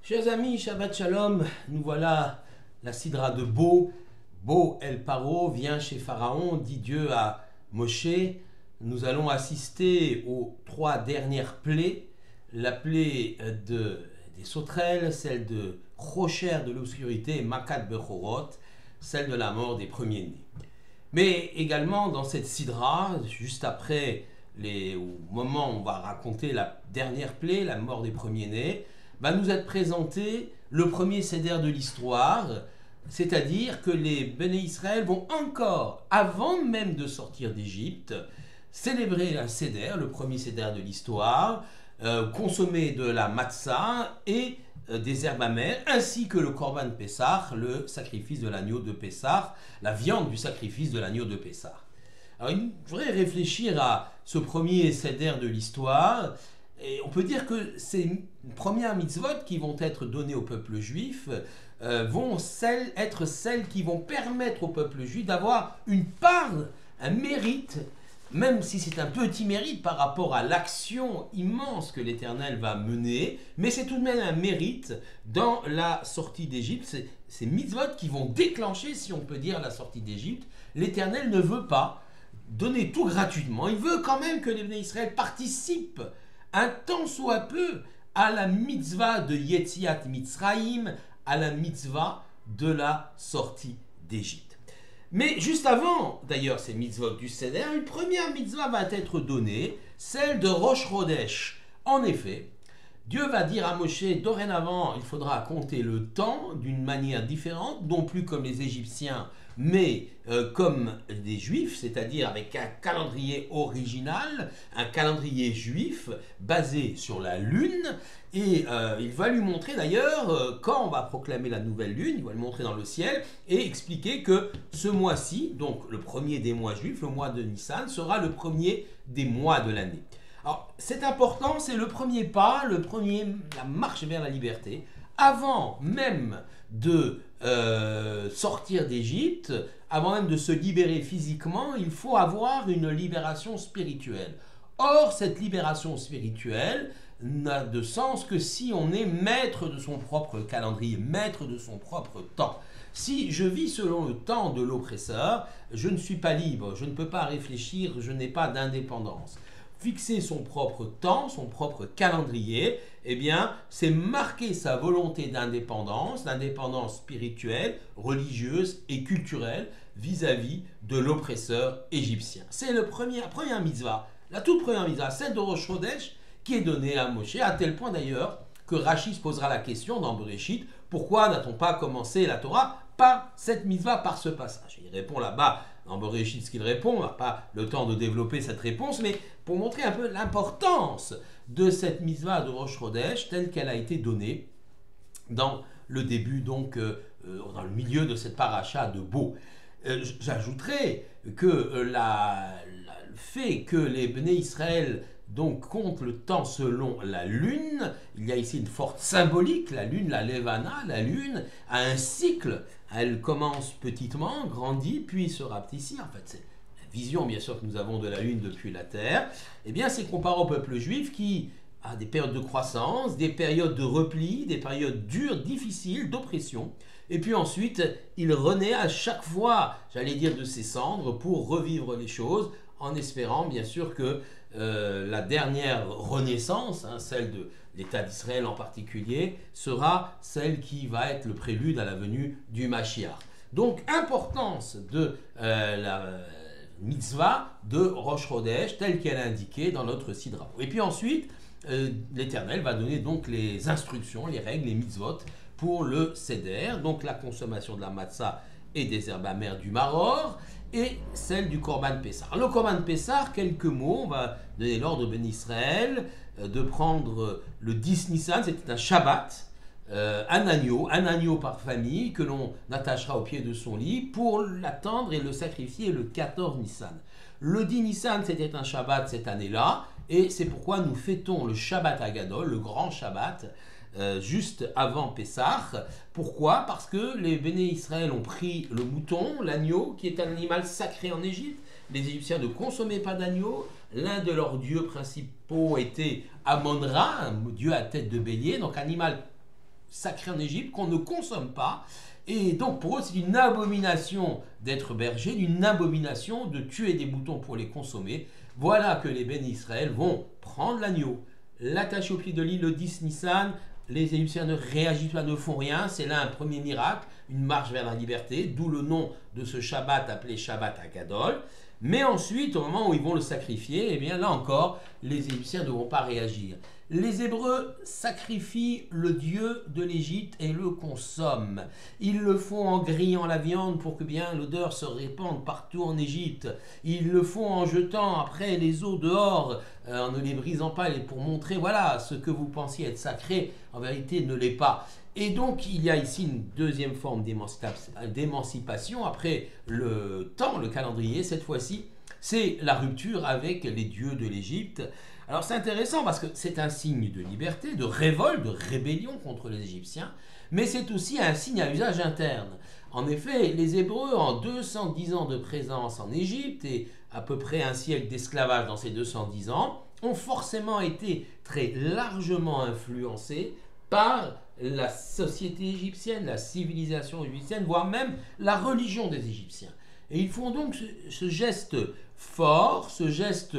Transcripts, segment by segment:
Chers amis, Shabbat Shalom, nous voilà la Sidra de Bo. Bo El Paro vient chez Pharaon, dit Dieu à Moshe. Nous allons assister aux trois dernières plaies. La plaie des sauterelles, celle de Rocher de l'obscurité et Makat Bechorot, celle de la mort des premiers-nés. Mais également dans cette Sidra, juste après, au moment où on va raconter la dernière plaie, la mort des premiers-nés, va nous être présenté le premier Seder de l'histoire, c'est-à-dire que les Béné Israël vont encore, avant même de sortir d'Égypte, célébrer un Seder, le premier Seder de l'histoire, consommer de la matzah et des herbes amères, ainsi que le Korban Pessah, le sacrifice de l'agneau de Pessah, la viande du sacrifice de l'agneau de Pessah. Alors, il faudrait réfléchir à ce premier Seder de l'histoire. Et on peut dire que ces premières mitzvot qui vont être données au peuple juif vont être celles qui vont permettre au peuple juif d'avoir une part, un mérite, même si c'est un petit mérite par rapport à l'action immense que l'Éternel va mener, mais c'est tout de même un mérite dans la sortie d'Égypte. C'est ces mitzvot qui vont déclencher, si on peut dire, la sortie d'Égypte. L'Éternel ne veut pas donner tout gratuitement, il veut quand même que les Béné Israël participent un tant soit peu à la mitzvah de Yetziat Mitzrayim, à la mitzvah de la sortie d'Égypte. Mais juste avant, d'ailleurs, ces mitzvot du Seder, une première mitzvah va être donnée, celle de Rosh Chodesh. En effet, Dieu va dire à Moshe, dorénavant, il faudra compter le temps d'une manière différente, non plus comme les Égyptiens, mais comme des Juifs, c'est-à-dire avec un calendrier original, un calendrier juif basé sur la lune. Et il va lui montrer d'ailleurs, quand on va proclamer la nouvelle lune, il va le montrer dans le ciel et expliquer que ce mois-ci, donc le premier des mois juifs, le mois de Nissan, sera le premier des mois de l'année. Alors, c'est important, c'est le premier pas, la marche vers la liberté. Avant même de sortir d'Égypte, avant même de se libérer physiquement, il faut avoir une libération spirituelle. Or, cette libération spirituelle n'a de sens que si on est maître de son propre calendrier, maître de son propre temps. Si je vis selon le temps de l'oppresseur, je ne suis pas libre, je ne peux pas réfléchir, je n'ai pas d'indépendance. Fixer son propre temps, son propre calendrier, eh bien, c'est marquer sa volonté d'indépendance, d'indépendance spirituelle, religieuse et culturelle vis-à-vis de l'oppresseur égyptien. C'est la première mitzvah, la toute première mitzvah, celle de Rosh Chodesh, qui est donnée à Moshe, à tel point d'ailleurs que Rashi se posera la question dans Bereshit, pourquoi n'a-t-on pas commencé la Torah par cette mitzvah, par ce passage? Il répond là-bas dans Bereshit ce qu'il répond, on n'a pas le temps de développer cette réponse, mais pour montrer un peu l'importance de cette mitzvah de Rosh Chodesh telle qu'elle a été donnée dans le début, donc dans le milieu de cette paracha de Bo. J'ajouterai que le fait que les Béné Israël donc comptent le temps selon la lune, il y a ici une forte symbolique, la lune, la Levana, la lune a un cycle, elle commence petitement, grandit, puis se rapetissit. En fait, c'est la vision bien sûr que nous avons de la lune depuis la terre. Eh bien, c'est comparé au peuple juif qui a des périodes de croissance, des périodes de repli, des périodes dures, difficiles, d'oppression. Et puis ensuite, il renaît à chaque fois, j'allais dire, de ses cendres pour revivre les choses, en espérant bien sûr que la dernière renaissance, celle de l'État d'Israël en particulier, sera celle qui va être le prélude à la venue du Mashiach. Donc, importance de la mitzvah de Rosh Chodesh, telle qu'elle est indiquée dans notre Sidra. Et puis ensuite, l'Éternel va donner donc les instructions, les règles, les mitzvot pour le Seder, donc la consommation de la matzah et des herbes amères du maror, et celle du Korban Pessah. Le Korban Pessah, quelques mots, on va donner l'ordre Ben Israël de prendre le 10 Nissan, c'était un Shabbat, un agneau par famille que l'on attachera au pied de son lit pour l'attendre et le sacrifier le 14 Nissan. Le 10 Nissan, c'était un Shabbat cette année-là, et c'est pourquoi nous fêtons le Shabbat Agadol, le grand Shabbat, juste avant Pessah. Pourquoi? Parce que les Béné Israël ont pris le mouton, l'agneau, qui est un animal sacré en Égypte. Les Égyptiens ne consommaient pas d'agneau. L'un de leurs dieux principaux était Amon-Ra, un dieu à tête de bélier, donc animal sacré en Égypte qu'on ne consomme pas. Et donc pour eux, c'est une abomination d'être berger, une abomination de tuer des moutons pour les consommer. Voilà que les bénis Israël vont prendre l'agneau, l'attacher au pied de l'île le 10 Nissan. Les Égyptiens ne réagissent pas, ne font rien. C'est là un premier miracle, une marche vers la liberté, d'où le nom de ce Shabbat appelé Shabbat Hagadol. Mais ensuite, au moment où ils vont le sacrifier, eh bien là encore, les Égyptiens ne vont pas réagir. Les Hébreux sacrifient le dieu de l'Égypte et le consomment. Ils le font en grillant la viande pour que bien l'odeur se répande partout en Égypte. Ils le font en jetant après les os dehors, en ne les brisant pas, pour montrer, voilà, ce que vous pensiez être sacré, en vérité ne l'est pas. Et donc il y a ici une deuxième forme d'émancipation après le temps, le calendrier, cette fois-ci, c'est la rupture avec les dieux de l'Égypte. Alors c'est intéressant parce que c'est un signe de liberté, de révolte, de rébellion contre les Égyptiens, mais c'est aussi un signe à usage interne. En effet, les Hébreux, en 210 ans de présence en Égypte et à peu près un siècle d'esclavage dans ces 210 ans, ont forcément été très largement influencés par la société égyptienne, la civilisation égyptienne, voire même la religion des Égyptiens. Et ils font donc ce geste fort, ce geste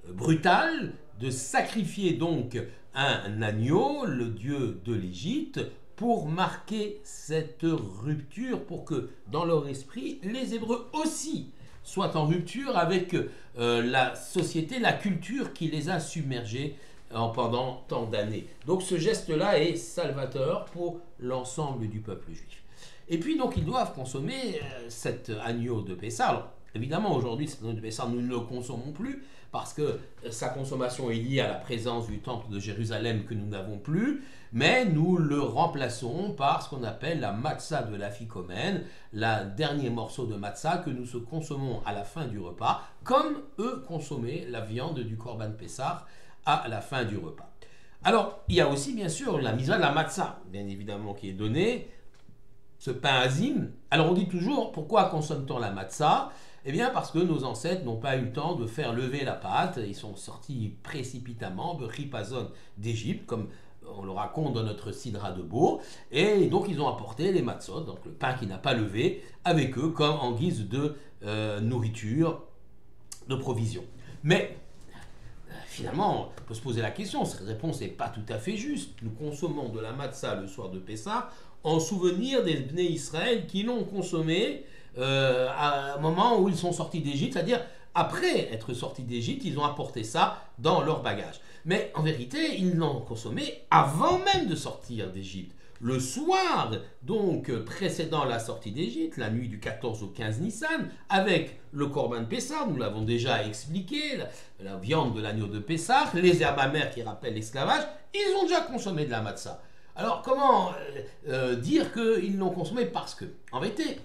brutal de sacrifier donc un agneau, le dieu de l'Égypte, pour marquer cette rupture, pour que dans leur esprit, les Hébreux aussi soient en rupture avec la société, la culture qui les a submergés pendant tant d'années. Donc ce geste-là est salvateur pour l'ensemble du peuple juif. Et puis donc ils doivent consommer cet agneau de Pessah. Alors évidemment aujourd'hui cet agneau de Pessah nous ne le consommons plus parce que sa consommation est liée à la présence du temple de Jérusalem que nous n'avons plus, mais nous le remplaçons par ce qu'on appelle la matzah de l'Afikomen, le dernier morceau de matzah que nous consommons à la fin du repas, comme eux consommaient la viande du Korban Pessah à la fin du repas. Alors, il y a aussi bien sûr la mitzvah de la matzah, bien évidemment, qui est donnée, ce pain azim. Alors on dit toujours, pourquoi consomme-t-on la matzah ? Eh bien parce que nos ancêtres n'ont pas eu le temps de faire lever la pâte, ils sont sortis précipitamment, Beripazon d'Égypte, comme on le raconte dans notre Sidra de Beau, et donc ils ont apporté les matzot, donc le pain qui n'a pas levé, avec eux comme en guise de nourriture, de provision. Mais finalement, on peut se poser la question, cette réponse n'est pas tout à fait juste. Nous consommons de la matzah le soir de Pessah en souvenir des Bnei Israël qui l'ont consommé à un moment où ils sont sortis d'Égypte, c'est-à-dire après être sortis d'Égypte, ils ont apporté ça dans leur bagage. Mais en vérité, ils l'ont consommé avant même de sortir d'Égypte. Le soir, donc précédant la sortie d'Égypte, la nuit du 14 au 15 Nissan, avec le Korban Pessah, nous l'avons déjà expliqué, la viande de l'agneau de Pessah, les herbes amères qui rappellent l'esclavage, ils ont déjà consommé de la matzah. Alors comment dire qu'ils l'ont consommé ? Parce que, en vérité,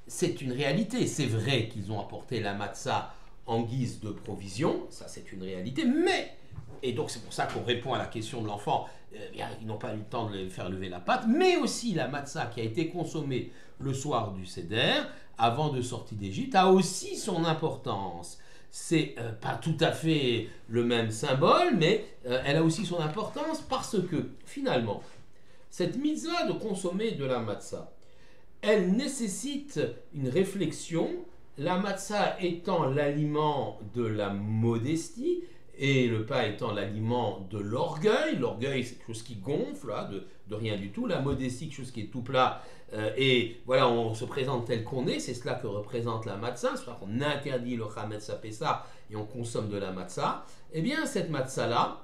c'est une réalité. C'est vrai qu'ils ont apporté la matzah en guise de provision, ça c'est une réalité, mais, et donc c'est pour ça qu'on répond à la question de l'enfant, ils n'ont pas eu le temps de faire lever la pâte, mais aussi la matzah qui a été consommée le soir du Seder, avant de sortir d'Égypte, a aussi son importance. C'est pas tout à fait le même symbole, mais elle a aussi son importance parce que finalement, cette mitzvah de consommer de la matzah, elle nécessite une réflexion, la matzah étant l'aliment de la modestie, et le pain étant l'aliment de l'orgueil. L'orgueil, c'est quelque chose qui gonfle, là, de rien du tout. La modestie, quelque chose qui est tout plat. Et voilà, on se présente tel qu'on est. C'est cela que représente la matzah. C'est pour ça qu'on interdit le chametz à Pessah et on consomme de la matzah. Eh bien, cette matzah-là,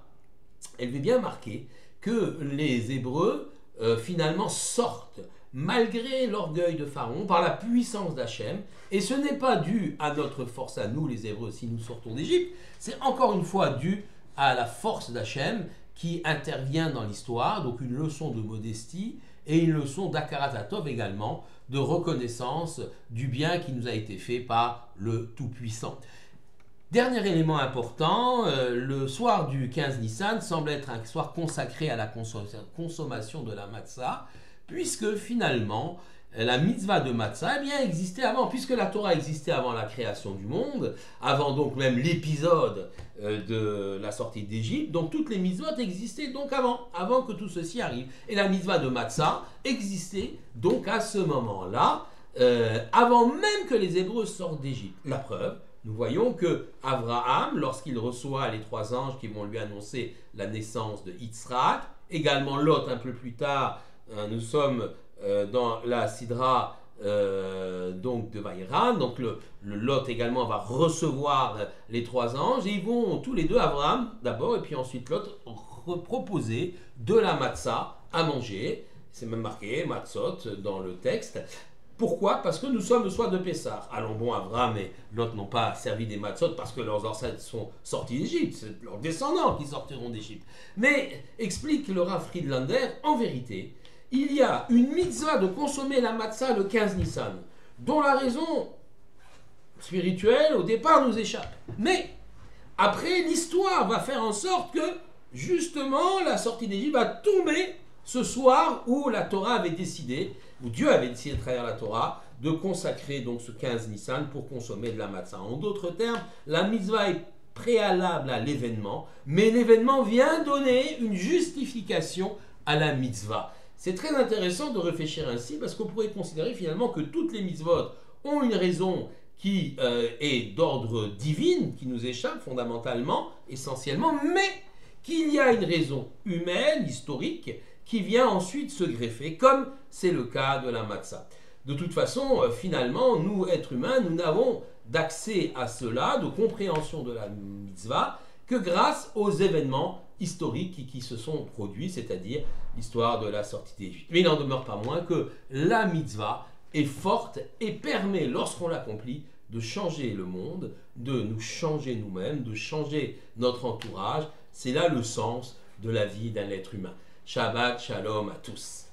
elle veut bien marquer que les Hébreux, finalement, sortent malgré l'orgueil de Pharaon, par la puissance d'Hachem, et ce n'est pas dû à notre force à nous, les Hébreux, si nous sortons d'Égypte, c'est encore une fois dû à la force d'Hachem qui intervient dans l'histoire, donc une leçon de modestie et une leçon d'Akarat Hatov également, de reconnaissance du bien qui nous a été fait par le Tout-Puissant. Dernier élément important, le soir du 15 Nissan semble être un soir consacré à la consommation de la matzah, puisque finalement, la mitzvah de matzah eh bien, existait avant, puisque la Torah existait avant la création du monde, avant donc même l'épisode de la sortie d'Égypte, donc toutes les mitzvot existaient donc avant que tout ceci arrive. Et la mitzvah de matzah existait donc à ce moment-là, avant même que les Hébreux sortent d'Égypte. La preuve, nous voyons que Abraham, lorsqu'il reçoit les 3 anges qui vont lui annoncer la naissance de Yitzhak, également Lot un peu plus tard, nous sommes dans la Sidra donc de Vaïran, donc le Lot également va recevoir les 3 anges, et ils vont tous les deux, Abraham d'abord, et puis ensuite Lot, proposer de la matzah à manger. C'est même marqué matzot dans le texte. Pourquoi? Parce que nous sommes le soir de Pessah. Allons bon, Abraham et Lot n'ont pas servi des matzot parce que leurs ancêtres sont sortis d'Égypte, c'est leurs descendants qui sortiront d'Égypte. Mais, explique le Rav Friedlander, en vérité, il y a une mitzvah de consommer la matzah le 15 Nissan, dont la raison spirituelle au départ nous échappe. Mais, après, l'histoire va faire en sorte que, justement, la sortie d'Égypte va tomber ce soir où la Torah avait décidé, où Dieu avait décidé à travers la Torah, de consacrer donc ce 15 Nissan pour consommer de la matzah. En d'autres termes, la mitzvah est préalable à l'événement, mais l'événement vient donner une justification à la mitzvah. C'est très intéressant de réfléchir ainsi, parce qu'on pourrait considérer finalement que toutes les mitzvot ont une raison qui est d'ordre divin, qui nous échappe fondamentalement, essentiellement, mais qu'il y a une raison humaine, historique, qui vient ensuite se greffer, comme c'est le cas de la matzah. De toute façon, finalement, nous, êtres humains, nous n'avons d'accès à cela, de compréhension de la mitzvah, que grâce aux événements historiques qui se sont produits, c'est-à-dire l'histoire de la sortie d'Égypte. Mais il n'en demeure pas moins que la mitzvah est forte et permet, lorsqu'on l'accomplit, de changer le monde, de nous changer nous-mêmes, de changer notre entourage. C'est là le sens de la vie d'un être humain. Shabbat Shalom à tous.